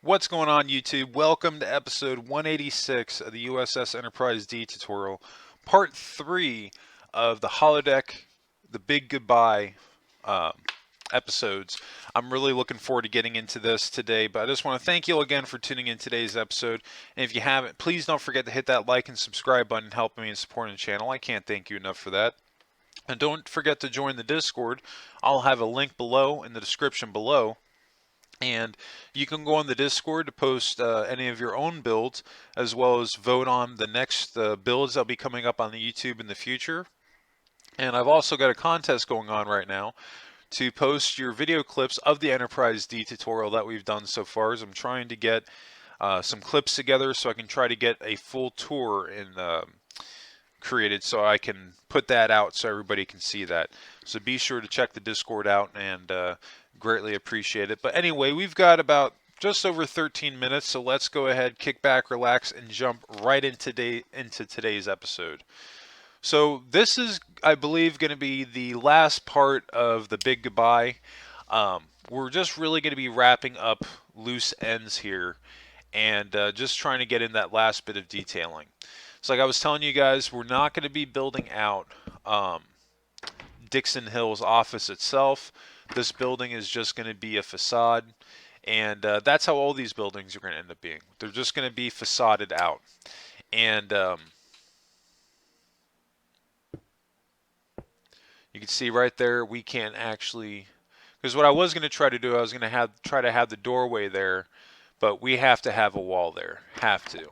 What's going on, YouTube? Welcome to episode 186 of the U.S.S. Enterprise D tutorial, part 3 of the holodeck, the big goodbye um, episodes. I'm really looking forward to getting into this today, but I just want to thank you all again for tuning in today's episode. And if you haven't, please don't forget to hit that like and subscribe button, helping me and supporting the channel. I can't thank you enough for that. And don't forget to join the Discord. I'll have a link below in the description below. And you can go on the Discord to post any of your own builds, as well as vote on the next builds that'll be coming up on the YouTube in the future. And I've also got a contest going on right now to post your video clips of the Enterprise D tutorial that we've done so far. As I'm trying to get some clips together so I can try to get a full tour created so I can put that out so everybody can see that. So be sure to check the Discord out and greatly appreciate it. But anyway, we've got about just over 13 minutes, so let's go ahead, kick back, relax, and jump right into today's episode. So this is, I believe, going to be the last part of the big goodbye. We're just really going to be wrapping up loose ends here and just trying to get in that last bit of detailing. So like I was telling you guys, we're not going to be building out Dixon Hill's office itself. This building is just going to be a facade, and that's how all these buildings are going to end up being. They're just going to be facaded out. And you can see right there, we can't actually, because what I was going to try to do, I was going to try to have the doorway there, but we have to have a wall there. Have to.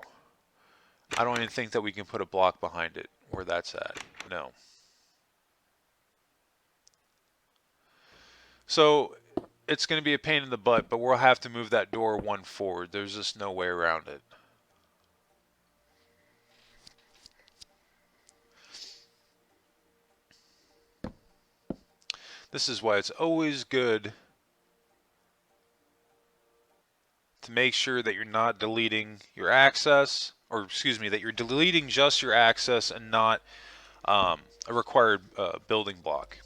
I don't even think that we can put a block behind it where that's at. No. So it's going to be a pain in the butt, but we'll have to move that door one forward. There's just no way around it. This is why it's always good to make sure that you're not deleting your access, or excuse me, that you're deleting just your access and not a required building block.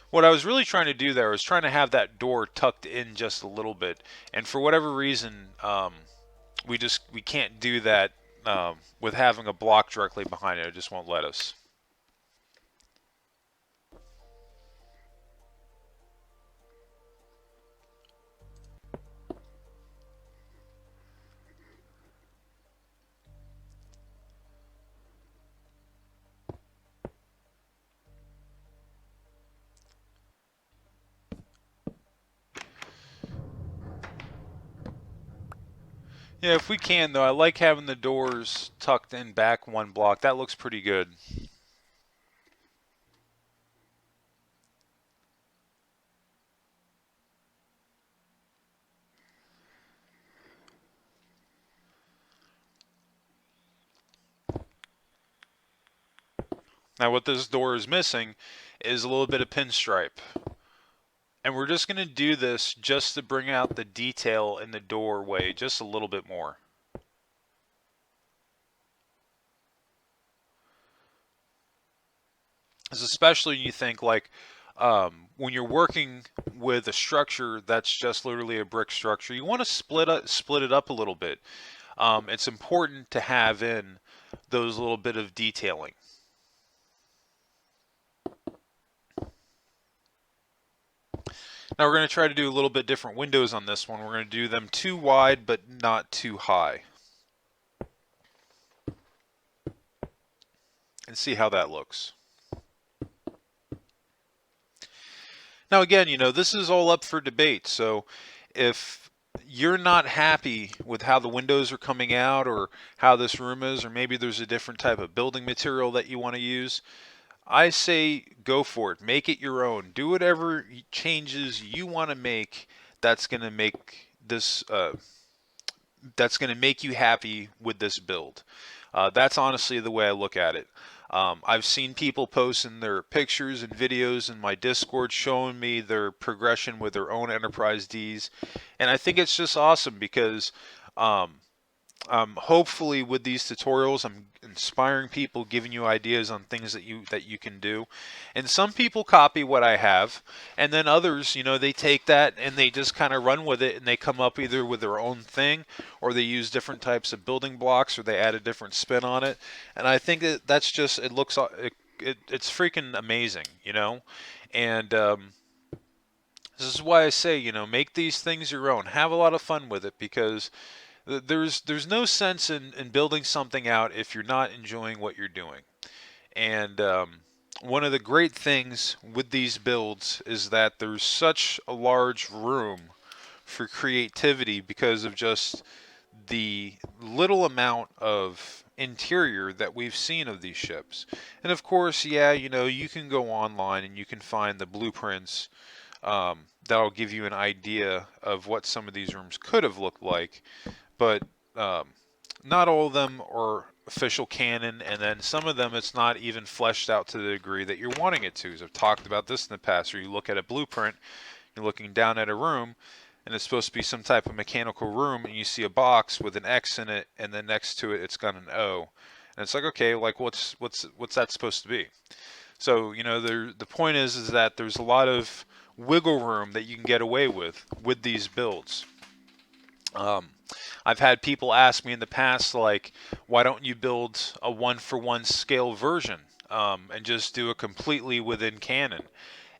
What I was really trying to do there was trying to have that door tucked in just a little bit, and for whatever reason, we can't do that with having a block directly behind it. It just won't let us. Yeah, if we can though, I like having the doors tucked in back one block. That looks pretty good. Now what this door is missing is a little bit of pinstripe. And we're just going to do this just to bring out the detail in the doorway just a little bit more. Especially when you think like when you're working with a structure that's just literally a brick structure, you want to split it up a little bit. It's important to have in those little bit of detailing. Now we're going to try to do a little bit different windows on this one. We're going to do them too wide but not too high. And see how that looks. Now again, you know, this is all up for debate. So if you're not happy with how the windows are coming out or how this room is, or maybe there's a different type of building material that you want to use, I say go for it. Make it your own. Do whatever changes you want to make that's going to make this that's going to make you happy with this build. That's honestly the way I look at it. I've seen people posting their pictures and videos in my Discord showing me their progression with their own Enterprise Ds, and I think it's just awesome because hopefully with these tutorials, I'm inspiring people, giving you ideas on things that you can do. And some people copy what I have, and then others, they take that and they just kind of run with it, and they come up either with their own thing, or they use different types of building blocks, or they add a different spin on it. And I think that that's just it's freaking amazing. And this is why I say, make these things your own. Have a lot of fun with it, because there's no sense in building something out if you're not enjoying what you're doing. And one of the great things with these builds is that there's such a large room for creativity because of just the little amount of interior that we've seen of these ships. And of course, yeah, you can go online and you can find the blueprints that'll give you an idea of what some of these rooms could have looked like, but not all of them are official canon, and then some of them it's not even fleshed out to the degree that you're wanting it to. As I've talked about this in the past, where you look at a blueprint, you're looking down at a room, and it's supposed to be some type of mechanical room, and you see a box with an X in it, and then next to it it's got an O, and it's like, okay, like what's that supposed to be? So the point is that there's a lot of wiggle room that you can get away with these builds. I've had people ask me in the past, like, why don't you build a one-for-one scale version and just do it completely within canon?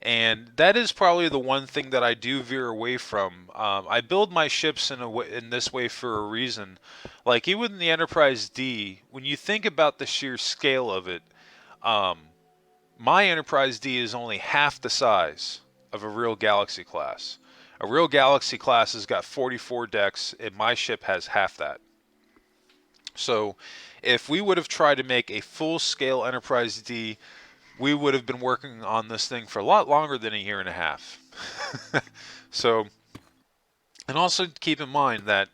And that is probably the one thing that I do veer away from. I build my ships in this way for a reason. Like, even the Enterprise D, when you think about the sheer scale of it, um, my Enterprise D is only half the size of a real Galaxy class. A real Galaxy class has got 44 decks, and my ship has half that. So if we would have tried to make a full-scale Enterprise D, we would have been working on this thing for a lot longer than a year and a half. So, and also keep in mind that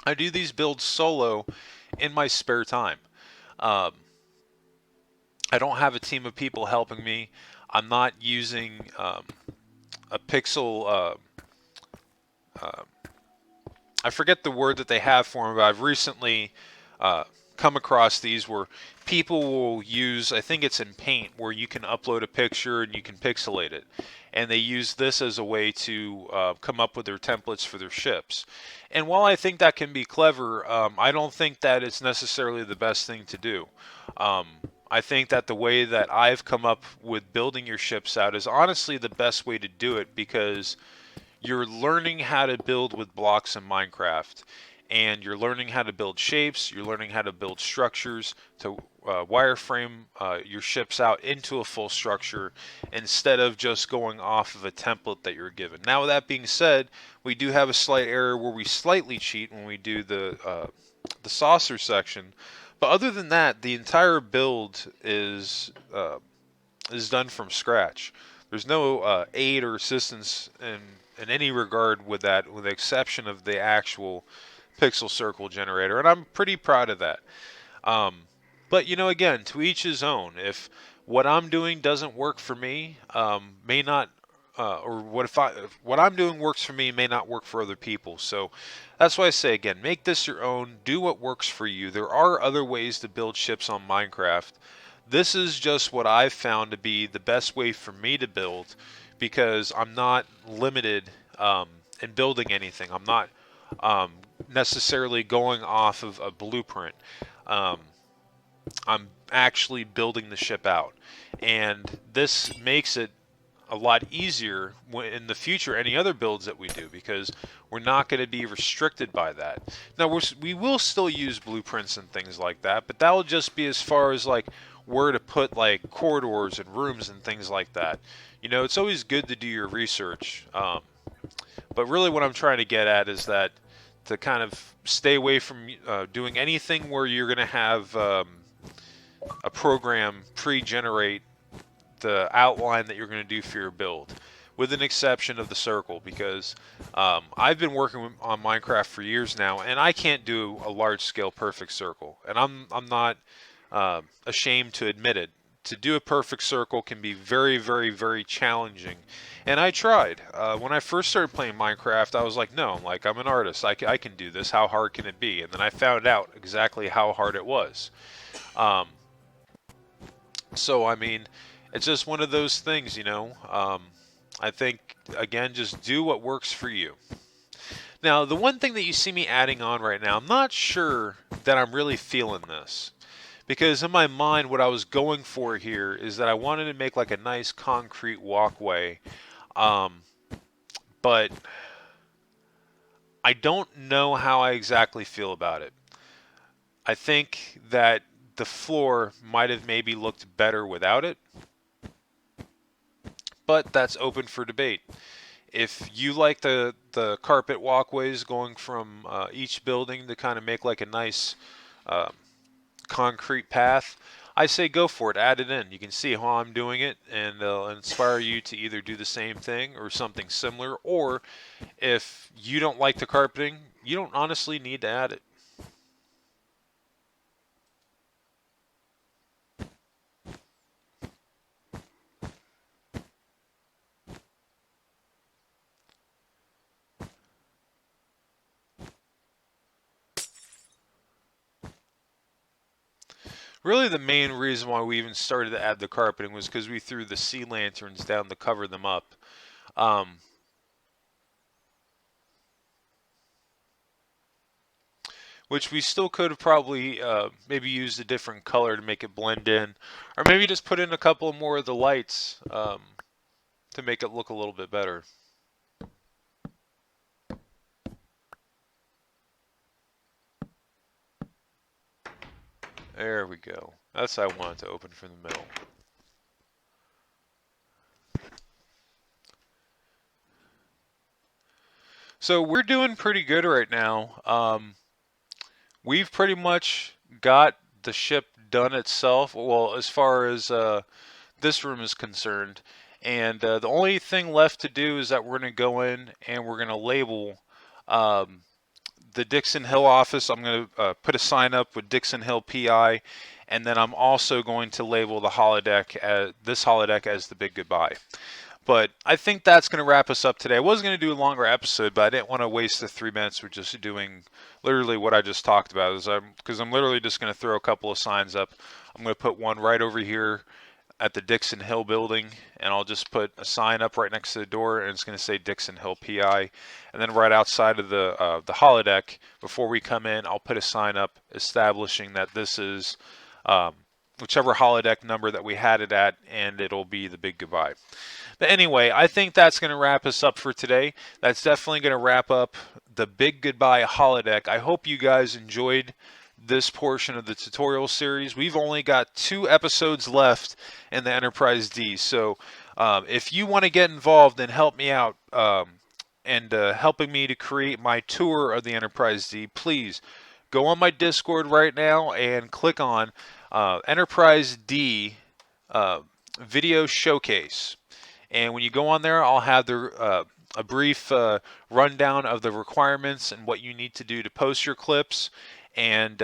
I do these builds solo in my spare time. Um, I don't have a team of people helping me. I'm not using a pixel. I forget the word that they have for them, but I've recently come across these where people will use, I think it's in Paint, where you can upload a picture and you can pixelate it. And they use this as a way to come up with their templates for their ships. And while I think that can be clever, I don't think that it's necessarily the best thing to do. I think that the way that I've come up with building your ships out is honestly the best way to do it, because you're learning how to build with blocks in Minecraft, and you're learning how to build shapes, you're learning how to build structures to wireframe your ships out into a full structure instead of just going off of a template that you're given. Now, with that being said, we do have a slight error where we slightly cheat when we do the saucer section, but other than that, the entire build is done from scratch. There's no aid or assistance in any regard with that, with the exception of the actual pixel circle generator, and I'm pretty proud of that. But again, to each his own. If what I'm doing doesn't work for me, may not, or if what I'm doing works for me, may not work for other people. So that's why I say again, make this your own. Do what works for you. There are other ways to build ships on Minecraft. This is just what I've found to be the best way for me to build, because I'm not limited in building anything. I'm not necessarily going off of a blueprint. I'm actually building the ship out, and this makes it a lot easier in the future, any other builds that we do, because we're not going to be restricted by that. Now, we will still use blueprints and things like that, but that will just be as far as like where to put like corridors and rooms and things like that. It's always good to do your research, but really what I'm trying to get at is that to kind of stay away from doing anything where you're going to have a program pre-generate the outline that you're going to do for your build, with an exception of the circle, because I've been working on Minecraft for years now, and I can't do a large-scale perfect circle, and I'm not ashamed to admit it. to do a perfect circle can be very, very, very challenging. And I tried. When I first started playing Minecraft, I was like, no, like I'm an artist. I can do this. How hard can it be? And then I found out exactly how hard it was. Um, so, I mean, it's just one of those things, you know. I think, again, just do what works for you. Now, the one thing that you see me adding on right now, I'm not sure that I'm really feeling this. Because in my mind, what I was going for here is that I wanted to make like a nice concrete walkway. Um, but I don't know how I exactly feel about it. I think that the floor might have maybe looked better without it, but that's open for debate. If you like the carpet walkways going from each building to kind of make like a nice uh, concrete path, I say go for it. Add it in. You can see how I'm doing it, and it'll inspire you to either do the same thing or something similar. Or if you don't like the carpeting, you don't honestly need to add it. Really, the main reason why we even started to add the carpeting was because we threw the sea lanterns down to cover them up. Um, which we still could have probably maybe used a different color to make it blend in, or maybe just put in a couple more of the lights to make it look a little bit better. There we go. That's how I want it to open from the middle. So we're doing pretty good right now. We've pretty much got the ship done itself. Well, as far as this room is concerned. And the only thing left to do is that we're going to go in and we're going to label um, the Dixon Hill office. I'm going to put a sign up with Dixon Hill PI. And then I'm also going to label the holodeck this holodeck as the Big Goodbye. But I think that's going to wrap us up today. I was going to do a longer episode, but I didn't want to waste the 3 minutes with just doing literally what I just talked about. Because I'm literally just going to throw a couple of signs up. I'm going to put one right over here at the Dixon Hill building, and I'll just put a sign up right next to the door, and it's going to say Dixon Hill PI. And then right outside of the holodeck, before we come in, I'll put a sign up establishing that this is whichever holodeck number that we had it at, and it'll be the Big Goodbye. But anyway, I think that's going to wrap us up for today. That's definitely going to wrap up the Big Goodbye holodeck. I hope you guys enjoyed this portion of the tutorial series. We've only got 2 episodes left in the Enterprise D. So if you want to get involved and help me out and helping me to create my tour of the Enterprise D, please go on my Discord right now and click on Enterprise D video showcase. And when you go on there, I'll have a brief rundown of the requirements and what you need to do to post your clips. And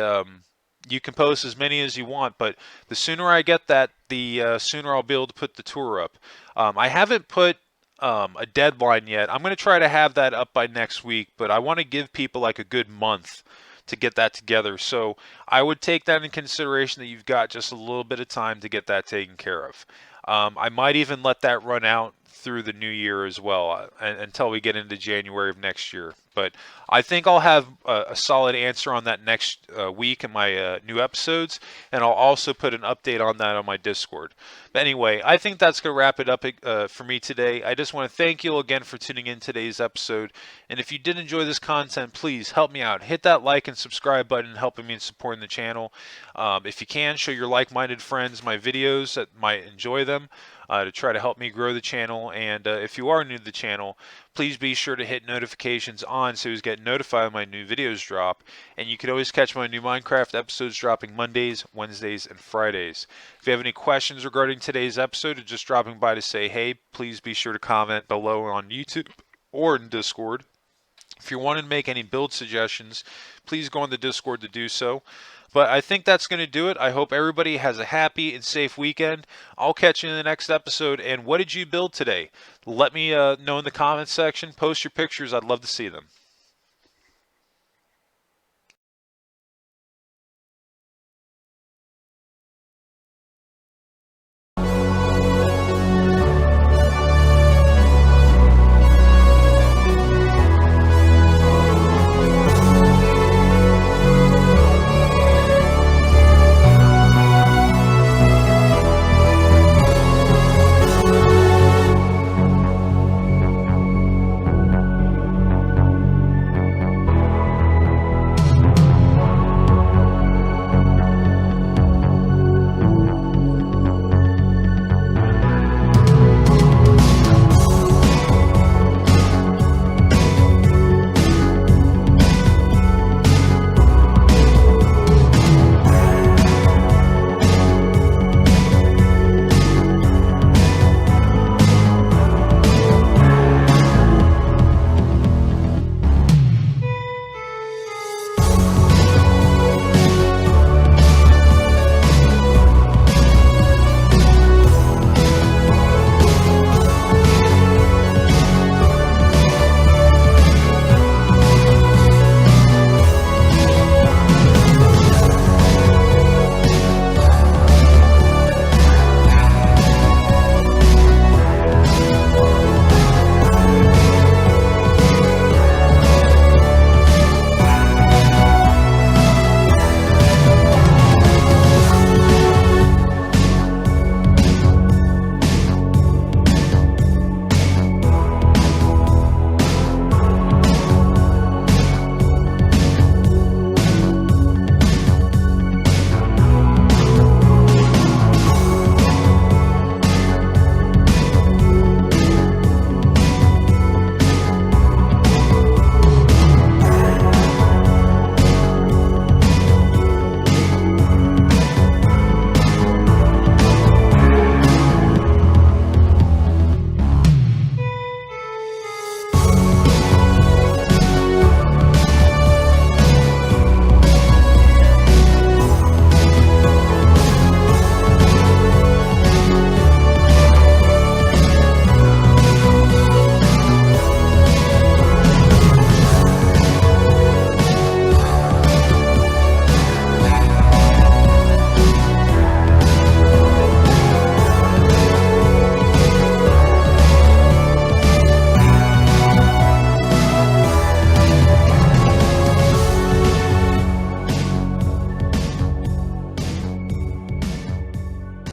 you can post as many as you want, but the sooner I get that, the sooner I'll be able to put the tour up. I haven't put a deadline yet. I'm going to try to have that up by next week, but I want to give people like a good month to get that together. So I would take that in consideration that you've got just a little bit of time to get that taken care of. I might even let that run out through the new year as well until we get into January of next year. But I think I'll have a solid answer on that next week in my new episodes, and I'll also put an update on that on my Discord. But anyway, I think that's going to wrap it up for me today. I just want to thank you again for tuning in today's episode. And if you did enjoy this content, please help me out. Hit that like and subscribe button, helping me in supporting the channel. If you can, show your like-minded friends my videos that might enjoy them. To try to help me grow the channel. And if you are new to the channel, please be sure to hit notifications on so you get notified when my new videos drop. And you can always catch my new Minecraft episodes dropping Mondays, Wednesdays, and Fridays. If you have any questions regarding today's episode or just dropping by to say hey, please be sure to comment below on YouTube or in Discord. If you want to make any build suggestions, please go on the Discord to do so. But I think that's going to do it. I hope everybody has a happy and safe weekend. I'll catch you in the next episode. And what did you build today? Let me know in the comments section. Post your pictures. I'd love to see them.